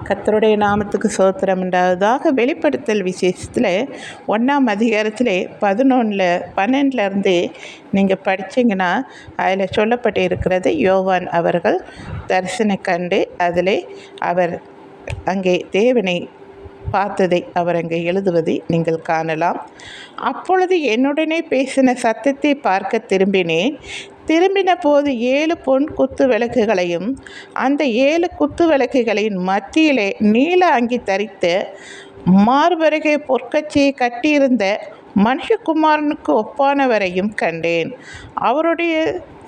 கர்த்தருடைய நாமத்துக்கு ஸ்தோத்திரம் உண்டாவதாக. வெளிப்படுத்தல் விசேஷத்தில் 1ஆம் அதிகாரத்தில் 12இருந்து நீங்கள் படித்தீங்கன்னா அதில் சொல்லப்பட்டு இருக்கிறது, யோவான் அவர்கள் தரிசனம் கண்டு அதில் அவர் அங்கே தேவனை பார்த்ததை அவர் அங்கே எழுதுவதை நீங்கள் காணலாம். அப்பொழுது என்னுடனே பேசின சத்தத்தை பார்க்க திரும்பினேன். திரும்பின போது 7 பொன் குத்து விளக்குகளையும் அந்த 7 குத்து விளக்குகளின் மத்தியிலே நீல அங்கி தரித்த மார்பருகே பொற்கச்சியை கட்டியிருந்த மனுஷகுமாரனுக்கு ஒப்பானவரையும் கண்டேன். அவருடைய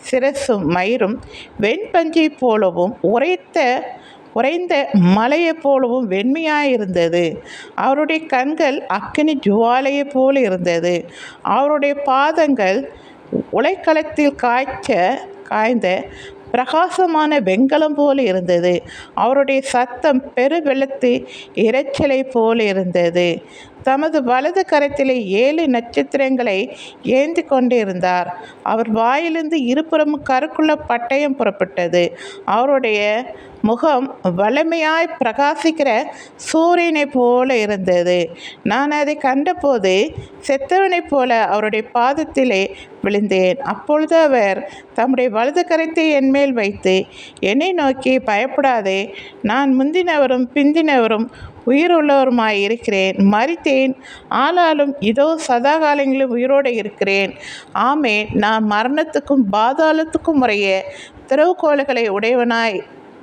சிரசும் மயிரும் வெண்பஞ்சை போலவும் உறைந்த மலையைப் போலவும் வெண்மையாயிருந்தது. அவருடைய கண்கள் அக்கினி ஜுவாலையைப் போல இருந்தது. அவருடைய பாதங்கள் உலைக்களத்தில் காய்ந்த பிரகாசமான வெண்கலம் போல இருந்தது. அவருடைய சத்தம் பெருவெள்ளத்து இரைச்சலை போல இருந்தது. தமது வலது கரத்திலே 7 நட்சத்திரங்களை ஏந்தி கொண்டிருந்தார். அவர் வாயிலிருந்து இருபுறமும் கருக்குள்ள பட்டயம் புறப்பட்டது. அவருடைய முகம் வல்லமையாய் பிரகாசிக்கிற சூரியனை போல இருந்தது. நான் அதை கண்டபோது செத்தவனைப் போல அவருடைய பாதத்திலே விழுந்தேன். அப்பொழுது அவர் தம்முடைய வலது கரத்தை என்மேல் வைத்து என்னை நோக்கி, பயப்படாதே, நான் முந்தினவரும் பிந்தினவரும் உயிருள்ளவருமாய் இருக்கிறேன். மரித்தேன், ஆனாலும் இதோ சதா காலங்களிலும் உயிரோடு இருக்கிறேன். ஆமென். நான் மரணத்துக்கும் பாதாளத்துக்கும் உரிய திறவுகோல்களை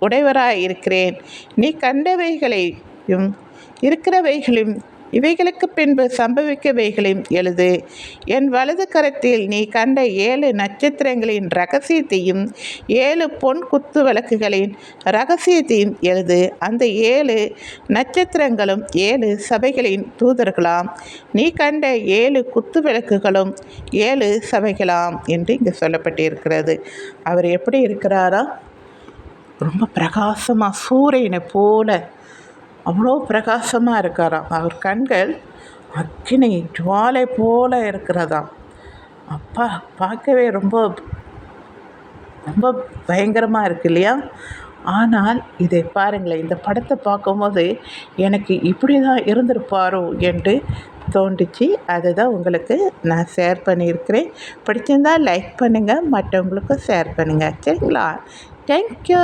உடையவராய் இருக்கிறேன். நீ கண்டவைகளையும் இருக்கிறவைகளையும் இவைகளுக்கு பின்பு சம்பவிக்கவைகளையும் எழுது. என் வலது கரத்தில் நீ கண்ட 7 நட்சத்திரங்களின் இரகசியத்தையும் 7 பொன் குத்து விளக்குகளின் இரகசியத்தையும் எழுது. அந்த 7 நட்சத்திரங்களும் 7 சபைகளின் தூதர்களாம். நீ கண்ட 7 குத்து விளக்குகளும் 7 சபைகளாம் என்று இங்கே சொல்லப்பட்டிருக்கிறது. அவர் எப்படி இருக்கிறாரா? ரொம்ப பிரகாசமாக, சூரியனை போல அவ்வளோ பிரகாசமாக இருக்காராம். அவர் கண்கள் அக்கினி ஜுவாலை போல இருக்கிறதாம். அப்பா, பார்க்கவே ரொம்ப ரொம்ப பயங்கரமாக இருக்கு இல்லையா? ஆனால் இதை பாருங்களேன், இந்த படத்தை பார்க்கும்போது எனக்கு இப்படி தான் இருந்திருப்பாரோ என்று தோன்றுச்சு. அதை தான் உங்களுக்கு நான் ஷேர் பண்ணியிருக்கிறேன். பிடிச்சிருந்தால் லைக் பண்ணுங்கள், மற்றவங்களுக்கும் ஷேர் பண்ணுங்கள். சரிங்களா? தேங்க்யூ.